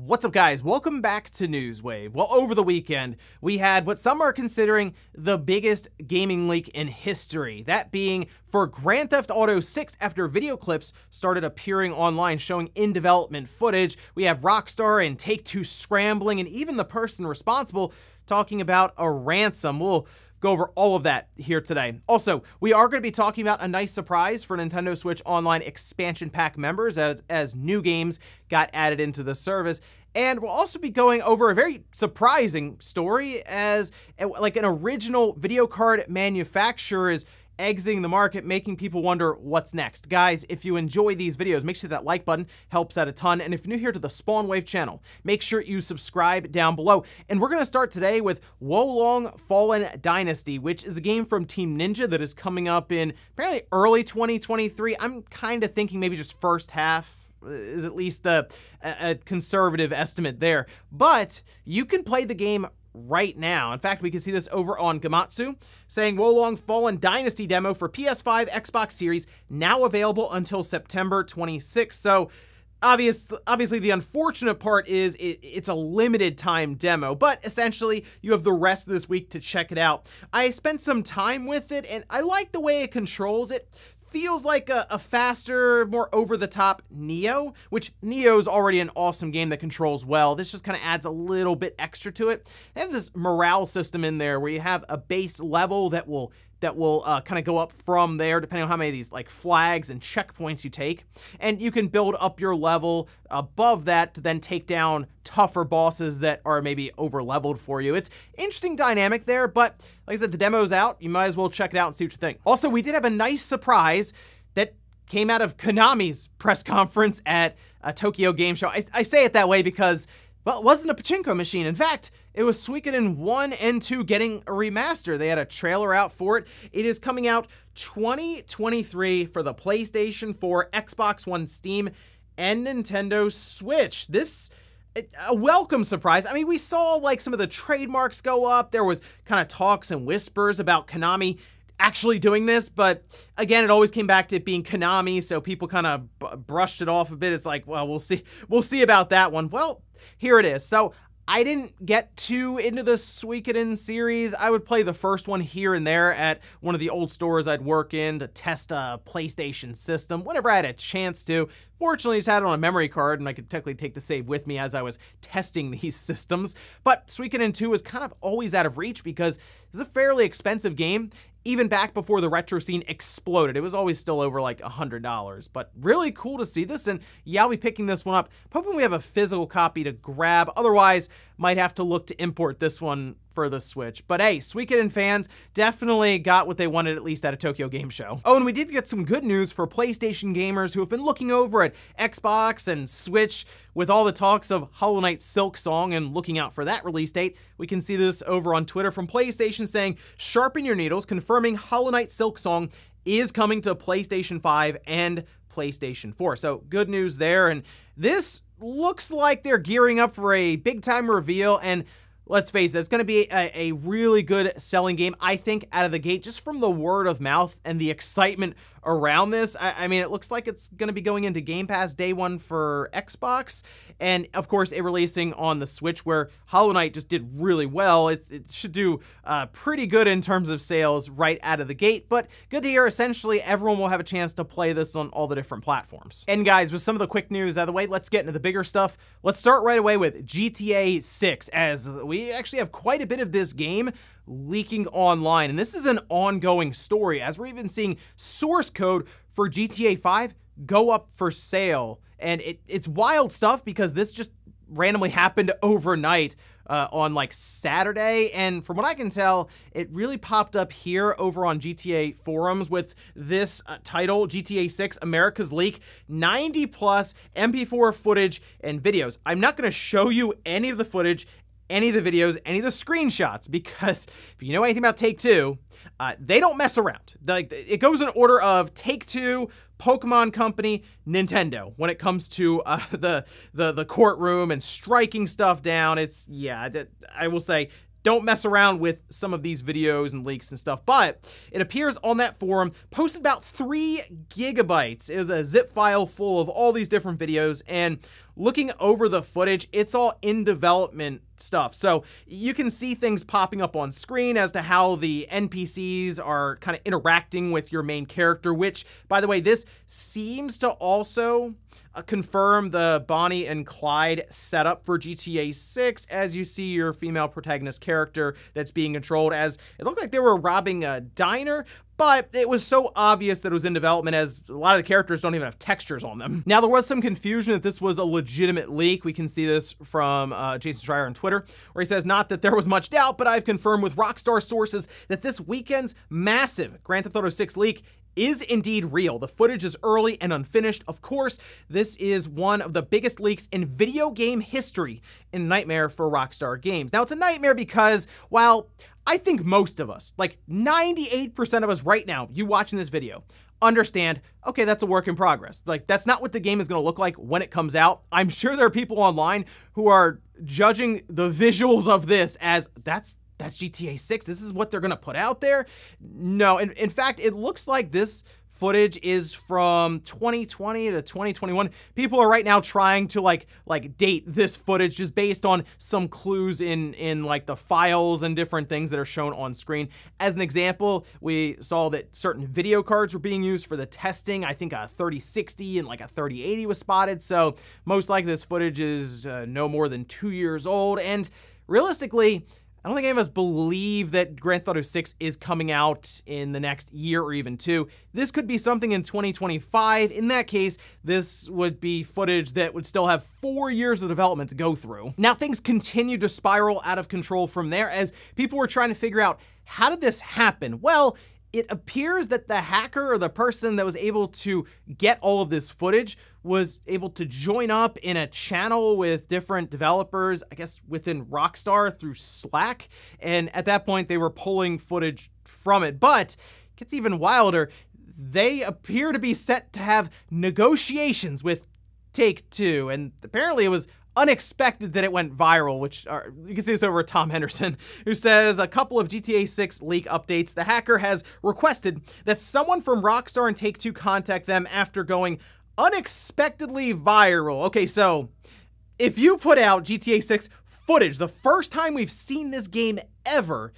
What's up, guys? Welcome back to Newswave. Well, over the weekend, we had what some are considering the biggest gaming leak in history, that being for Grand Theft Auto 6 after video clips started appearing online showing in-development footage. We have Rockstar and Take-Two scrambling, and even the person responsible talking about a ransom. We'll go over all of that here today. Also, we are going to be talking about a nice surprise for Nintendo Switch Online expansion pack members as new games got added into the service. And we'll also be going over a very surprising story as like an original video card manufacturer is exiting the market, making people wonder what's next. Guys, if you enjoy these videos, make sure that like button helps out a ton. And if you're new here to the Spawnwave channel, make sure you subscribe down below. And we're going to start today with Wo Long Fallen Dynasty, which is a game from Team Ninja that is coming up in apparently early 2023. I'm kind of thinking maybe just first half is at least a conservative estimate there. But you can play the game right now. In fact, we can see this over on Gematsu, saying Wo Long Fallen Dynasty demo for PS5, Xbox Series, now available until September 26th. So obviously the unfortunate part is it's a limited time demo, but essentially you have the rest of this week to check it out. I spent some time with it and I like the way it controls. It feels like a faster, more over-the-top Nioh, which Nioh is already an awesome game that controls well. This just kind of adds a little bit extra to it. They have this morale system in there where you have a base level that will kind of go up from there depending on how many of these like flags and checkpoints you take, and you can build up your level above that to then take down tougher bosses that are maybe over leveled for you. It's interesting dynamic there, but like I said, the demo's out. You might as well check it out and see what you think. Also, we did have a nice surprise that came out of Konami's press conference at a Tokyo Game Show. I say it that way because, well, it wasn't a pachinko machine. In fact, it was Suikoden 1 and 2 getting a remaster. They had a trailer out for it. It is coming out 2023 for the PlayStation 4, Xbox One, Steam, and Nintendo Switch. This a welcome surprise. I mean, we saw like some of the trademarks go up. There was kind of talks and whispers about Konami actually doing this, but again, it always came back to it being Konami, so people kind of brushed it off a bit. It's like, well, we'll see about that one. Well, here it is. So I didn't get too into the Suikoden series. I would play the first one here and there at one of the old stores I'd work in to test a PlayStation system whenever I had a chance to. Fortunately, I just had it on a memory card, and I could technically take the save with me as I was testing these systems. But Suikoden 2 is kind of always out of reach because it's a fairly expensive game, even back before the retro scene exploded. It was always still over like $100. But really cool to see this, and yeah, I'll be picking this one up. I'm hoping we have a physical copy to grab. Otherwise, might have to look to import this one for the Switch. But hey, Suikoden fans definitely got what they wanted, at least at a Tokyo Game Show. Oh, and we did get some good news for PlayStation gamers who have been looking over at Xbox and Switch with all the talks of Hollow Knight Silksong and looking out for that release date. We can see this over on Twitter from PlayStation saying, "Sharpen your needles," confirming Hollow Knight Silksong is coming to PlayStation 5 and PlayStation 4. So good news there, and this looks like they're gearing up for a big-time reveal, and let's face it, it's going to be a really good selling game, I think, out of the gate, just from the word of mouth and the excitement around this. I mean, it looks like it's going to be going into Game Pass day one for Xbox, and of course, it releasing on the Switch, where Hollow Knight just did really well. It should do pretty good in terms of sales right out of the gate, but good to hear. Essentially, everyone will have a chance to play this on all the different platforms. And guys, with some of the quick news out of the way, let's get into the bigger stuff. Let's start right away with GTA 6, as we actually have quite a bit of this game leaking online, and this is an ongoing story, as we're even seeing source code for GTA 5 go up for sale. And it's wild stuff because this just randomly happened overnight on like Saturday, and from what I can tell, it really popped up here over on GTA forums with this title, GTA 6 America's Leak, 90 plus MP4 footage and videos. I'm not going to show you any of the footage, any of the videos, any of the screenshots, because if you know anything about Take-Two, they don't mess around. Like, it goes in order of Take-Two, Pokemon Company, Nintendo when it comes to the courtroom and striking stuff down. It's, yeah, I will say, don't mess around with some of these videos and leaks and stuff, but it appears on that forum, posted about 3 gigabytes is a zip file full of all these different videos, and looking over the footage, it's all in development stuff. So you can see things popping up on screen as to how the NPCs are kind of interacting with your main character, which, by the way, this seems to also confirm the Bonnie and Clyde setup for GTA 6, as you see your female protagonist character that's being controlled as it looked like they were robbing a diner, but it was so obvious that it was in development as a lot of the characters don't even have textures on them. Now, there was some confusion that this was a legitimate leak. We can see this from Jason Schreier on Twitter, where he says, not that there was much doubt, but I've confirmed with Rockstar sources that this weekend's massive Grand Theft Auto 6 leak is indeed real. The footage is early and unfinished. Of course, this is one of the biggest leaks in video game history, and a nightmare for Rockstar Games. Now, it's a nightmare because, while I think most of us, like 98% of us right now, you watching this video, understand, okay, that's a work in progress. Like, that's not what the game is going to look like when it comes out. I'm sure there are people online who are judging the visuals of this as that's GTA 6. This is what they're going to put out there. No, in fact, it looks like this footage is from 2020 to 2021. People are right now trying to like date this footage just based on some clues in like the files and different things that are shown on screen. As an example, we saw that certain video cards were being used for the testing. I think a 3060 and like a 3080 was spotted. So most likely this footage is no more than 2 years old. And realistically, I don't think any of us believe that Grand Theft Auto 6 is coming out in the next year or even two. This could be something in 2025. In that case, this would be footage that would still have 4 years of development to go through. Now, things continue to spiral out of control from there as people were trying to figure out, how did this happen? Well, it appears that the hacker or the person that was able to get all of this footage was able to join up in a channel with different developers, I guess within Rockstar through Slack. And at that point, they were pulling footage from it. But it gets even wilder. They appear to be set to have negotiations with Take-Two. And apparently it was unexpected that it went viral, which you can see this over at Tom Henderson, who says a couple of GTA 6 leak updates. The hacker has requested that someone from Rockstar and Take-Two contact them after going unexpectedly viral. Okay, so if you put out GTA 6 footage, the first time we've seen this game ever,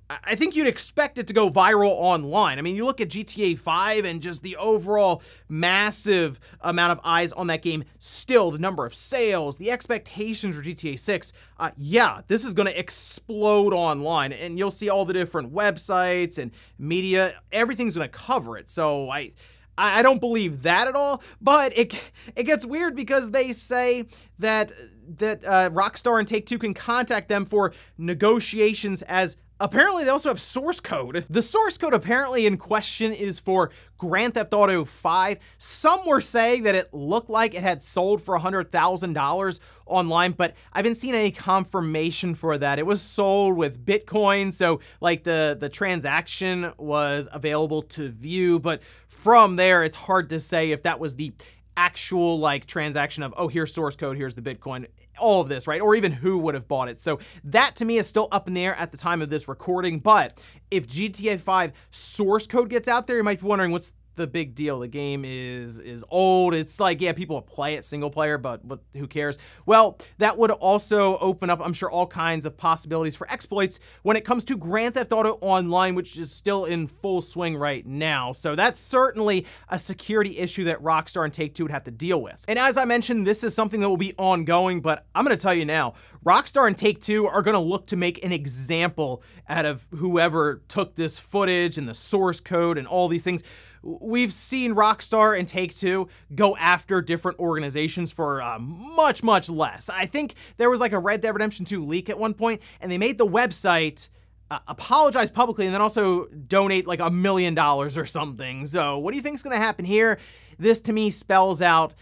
I think you'd expect it to go viral online. I mean, you look at GTA 5 and just the overall massive amount of eyes on that game, still the number of sales, the expectations for GTA 6, yeah, this is going to explode online, and you'll see all the different websites and media, everything's going to cover it. So I don't believe that at all, but it gets weird because they say that Rockstar and Take-Two can contact them for negotiations, as apparently they also have source code. The source code apparently in question is for Grand Theft Auto 5. Some were saying that it looked like it had sold for $100,000 online, but I haven't seen any confirmation for that. It was sold with Bitcoin, so like the transaction was available to view, but from there, it's hard to say if that was the actual like transaction of, oh, here's source code, here's the Bitcoin, all of this, right? Or even who would have bought it. So that to me is still up in the air at the time of this recording. But if GTA 5 source code gets out there, you might be wondering, what's the big deal? The game is old. It's like, yeah, people play it single player, but who cares? Well, that would also open up, I'm sure, all kinds of possibilities for exploits when it comes to Grand Theft Auto Online, which is still in full swing right now. So that's certainly a security issue that Rockstar and Take-Two would have to deal with. And as I mentioned, this is something that will be ongoing, but I'm going to tell you now, Rockstar and Take-Two are going to look to make an example out of whoever took this footage and the source code and all these things. We've seen Rockstar and Take-Two go after different organizations for much, much less. I think there was like a Red Dead Redemption 2 leak at one point, and they made the website apologize publicly and then also donate like $1 million or something. So what do you think is going to happen here? This to me spells out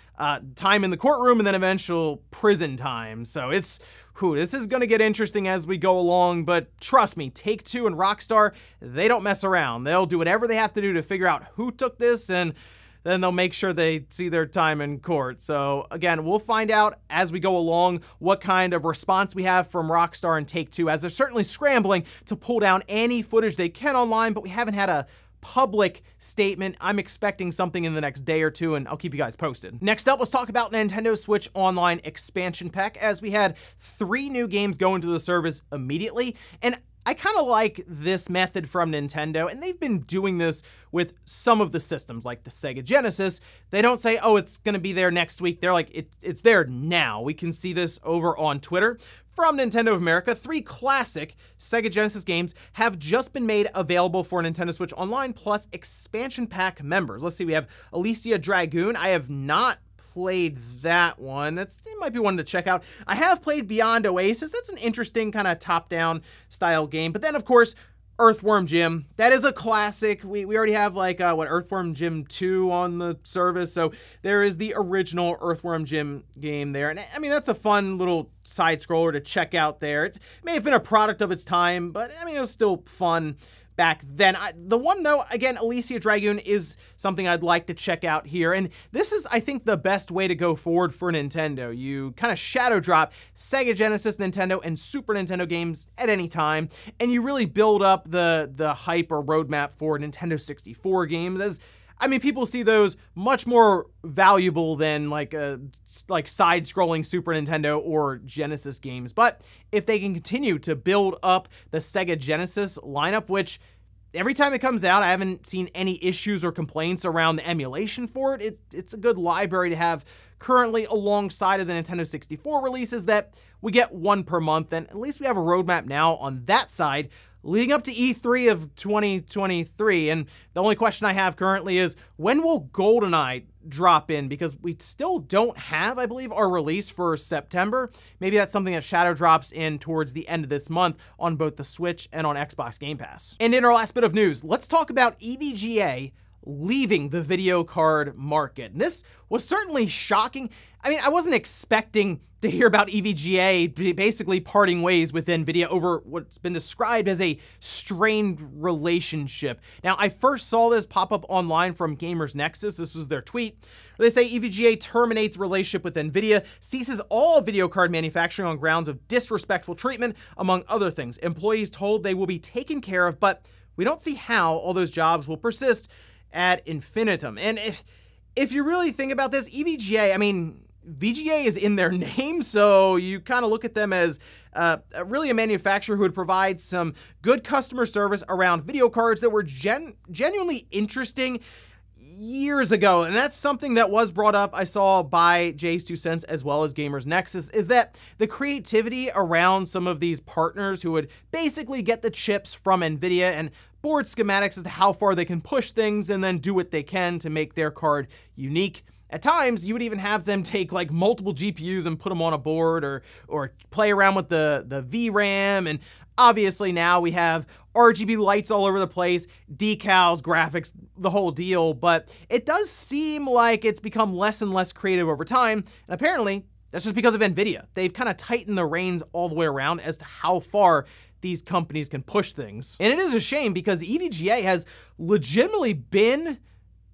time in the courtroom and then eventual prison time. So it's, this is going to get interesting as we go along, but trust me, Take-Two and Rockstar, they don't mess around. They'll do whatever they have to do to figure out who took this, and then they'll make sure they see their time in court. So again, we'll find out as we go along what kind of response we have from Rockstar and Take-Two, as they're certainly scrambling to pull down any footage they can online, but we haven't had a public statement. I'm expecting something in the next day or two, and I'll keep you guys posted. Next up, let's talk about Nintendo Switch Online expansion pack, as we had 3 new games go into the service immediately. And I kind of like this method from Nintendo, and they've been doing this with some of the systems, like the Sega Genesis. They don't say, oh, it's going to be there next week. They're like, it's there now. We can see this over on Twitter. From Nintendo of America, 3 classic Sega Genesis games have just been made available for Nintendo Switch Online plus expansion pack members. Let's see, we have Elysia Dragoon. I have not played that one. It might be one to check out. I have played Beyond Oasis. That's an interesting kind of top-down style game. But then, of course, Earthworm Jim. That is a classic. We already have like, Earthworm Jim 2 on the service. So there is the original Earthworm Jim game there. And I mean, that's a fun little side scroller to check out there. It may have been a product of its time, but I mean, it was still fun back then. The one, though, again, Elysia Dragoon is something I'd like to check out here. And this is, I think, the best way to go forward for Nintendo. You kind of shadow drop Sega Genesis, Nintendo, and Super Nintendo games at any time, and you really build up the hype or roadmap for Nintendo 64 games, as I mean, people see those much more valuable than like side-scrolling Super Nintendo or Genesis games. But if they can continue to build up the Sega Genesis lineup, which every time it comes out, I haven't seen any issues or complaints around the emulation for it. It's a good library to have currently alongside of the Nintendo 64 releases that we get 1 per month, and at least we have a roadmap now on that side leading up to E3 of 2023. And the only question I have currently is, when will GoldenEye drop in? Because we still don't have, I believe, our release for September. Maybe that's something that shadow drops in towards the end of this month on both the Switch and on Xbox Game Pass. And in our last bit of news, let's talk about EVGA leaving the video card market. And this was certainly shocking. I mean, I wasn't expecting to hear about EVGA basically parting ways with NVIDIA over what's been described as a strained relationship. Now, I first saw this pop up online from Gamers Nexus. This was their tweet. They say EVGA terminates relationship with NVIDIA, ceases all video card manufacturing on grounds of disrespectful treatment, among other things. Employees told they will be taken care of, but we don't see how all those jobs will persist ad infinitum. And if you really think about this, EVGA, I mean, VGA is in their name, so you kind of look at them as really a manufacturer who would provide some good customer service around video cards that were genuinely interesting years ago. And that's something that was brought up, I saw, by Jay's 2 Cents as well as Gamers Nexus, is that the creativity around some of these partners who would basically get the chips from NVIDIA and board schematics as to how far they can push things and then do what they can to make their card unique. At times, you would even have them take like multiple GPUs and put them on a board, or play around with the VRAM. And obviously now we have RGB lights all over the place, decals, graphics, the whole deal. But it does seem like it's become less and less creative over time. And apparently, that's just because of NVIDIA. They've kind of tightened the reins all the way around as to how far these companies can push things. And it is a shame because EVGA has legitimately been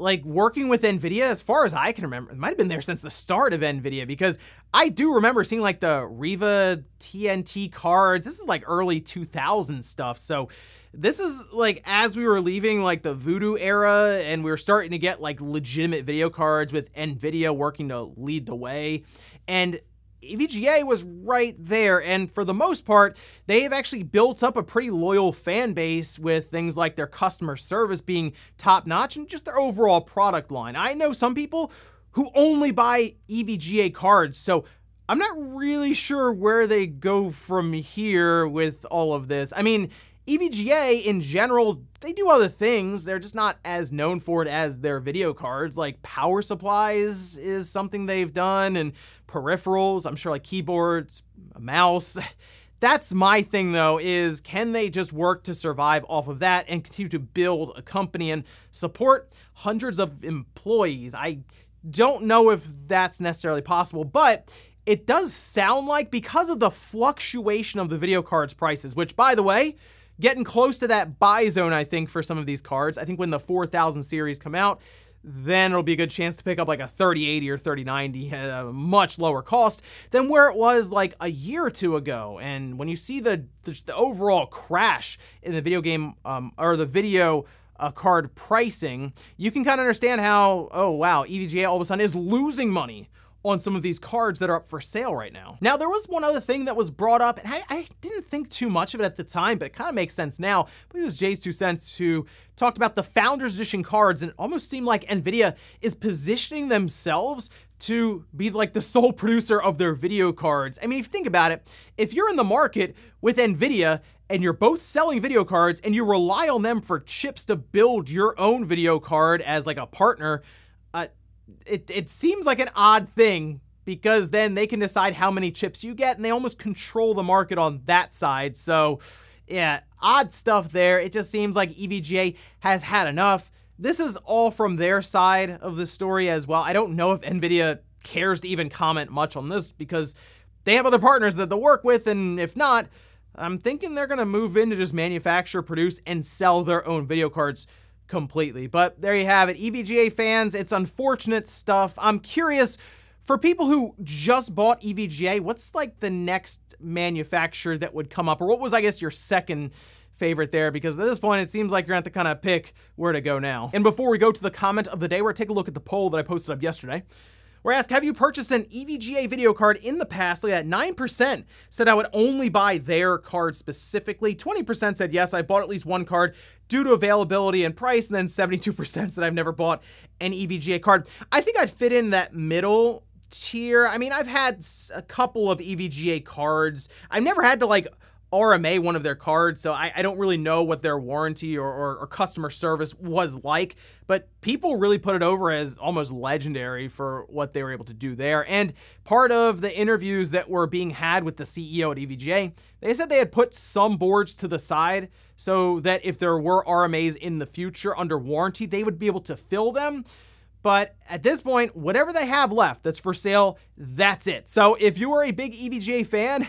like working with NVIDIA as far as I can remember. It might have been there since the start of NVIDIA, because I do remember seeing like the Riva TNT cards. This is like early 2000s stuff. So this is like as we were leaving like the Voodoo era and we were starting to get like legitimate video cards with NVIDIA working to lead the way. And EVGA was right there, and for the most part, they've actually built up a pretty loyal fan base with things like their customer service being top-notch and just their overall product line. I know some people who only buy EVGA cards, so I'm not really sure where they go from here with all of this. I mean, EVGA in general, they do other things. They're just not as known for it as their video cards. Like power supplies is something they've done, and peripherals, I'm sure, like keyboards, a mouse. That's my thing though, is can they just work to survive off of that and continue to build a company and support hundreds of employees? I don't know if that's necessarily possible, but it does sound like, because of the fluctuation of the video cards prices, which, by the way, getting close to that buy zone, I think, for some of these cards. I think when the 4000 series come out, then it'll be a good chance to pick up like a 3080 or 3090 at a much lower cost than where it was like a year or two ago. And when you see the overall crash in the video game or the video card pricing, you can kind of understand how, oh wow, EVGA all of a sudden is losing money on some of these cards that are up for sale right now. Now, there was one other thing that was brought up, and I didn't think too much of it at the time, but it kind of makes sense now. I believe it was Jay's 2 cents who talked about the Founders Edition cards, and it almost seemed like NVIDIA is positioning themselves to be like the sole producer of their video cards. I mean, if you think about it, if you're in the market with NVIDIA and you're both selling video cards and you rely on them for chips to build your own video card as like a partner, it seems like an odd thing, because then they can decide how many chips you get and they almost control the market on that side. So yeah, odd stuff there. It just seems like EVGA has had enough. This is all from their side of the story as well. I don't know if NVIDIA cares to even comment much on this because they have other partners that they'll work with, and if not, I'm thinking they're gonna move in to just manufacture, produce, and sell their own video cards completely. But there you have it, EVGA fans, it's unfortunate stuff. I'm curious, for people who just bought EVGA, what's like the next manufacturer that would come up, or what was, I guess, your second favorite there? Because at this point, it seems like you're going to have to kind of pick where to go now. And before we go to the comment of the day, we're going to take a look at the poll that I posted up yesterday. We're asked, have you purchased an EVGA video card in the past? Look at that, 9% said I would only buy their card specifically. 20% said yes, I bought at least one card due to availability and price. And then 72% said I've never bought an EVGA card. I think I'd fit in that middle tier. I mean, I've had a couple of EVGA cards. I've never had to like RMA one of their cards, so I don't really know what their warranty or customer service was like, but people really put it over as almost legendary for what they were able to do there. And part of the interviews that were being had with the CEO at EVGA, they said they had put some boards to the side so that if there were RMAs in the future under warranty, they would be able to fill them. But at this point, whatever they have left that's for sale, that's it. So if you are a big EVGA fan,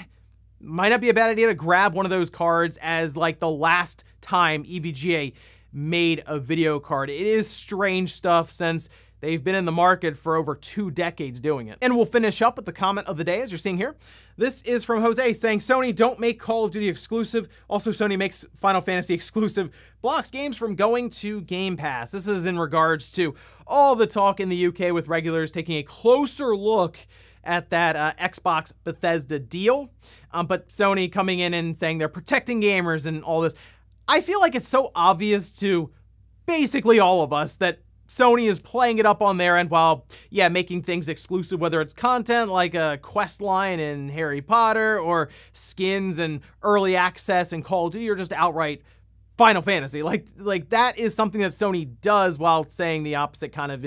might not be a bad idea to grab one of those cards as like the last time EVGA made a video card. It is strange stuff since they've been in the market for over 2 decades doing it. And we'll finish up with the comment of the day, as you're seeing here. This is from Jose saying, Sony, don't make Call of Duty exclusive. Also, Sony makes Final Fantasy exclusive. Blocks games from going to Game Pass. This is in regards to all the talk in the UK with regulators taking a closer look at that Xbox Bethesda deal. But Sony coming in and saying they're protecting gamers and all this. I feel like it's so obvious to basically all of us that Sony is playing it up on their end while, yeah, making things exclusive, whether it's content like a quest line in Harry Potter or skins and early access in Call of Duty or just outright Final Fantasy. Like that is something that Sony does while saying the opposite kind of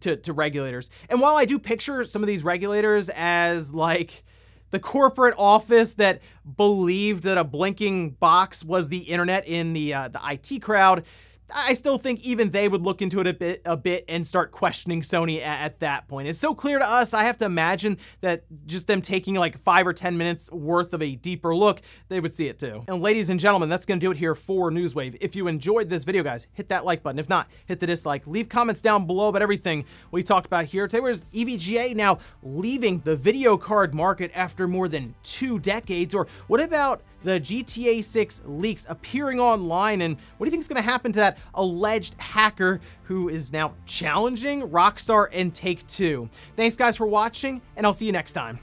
to regulators. And while I do picture some of these regulators as like the corporate office that believed that a blinking box was the internet in the IT crowd, I still think even they would look into it a bit and start questioning Sony at that point. It's so clear to us, I have to imagine that just them taking like 5 or 10 minutes worth of a deeper look, they would see it too. And ladies and gentlemen, that's gonna do it here for Newswave. If you enjoyed this video, guys, hit that like button. If not, hit the dislike. Leave comments down below about everything we talked about here. Today was EVGA now leaving the video card market after more than 2 decades, or what about the GTA 6 leaks appearing online, and what do you think is going to happen to that alleged hacker who is now challenging Rockstar and Take-Two? Thanks guys for watching, and I'll see you next time.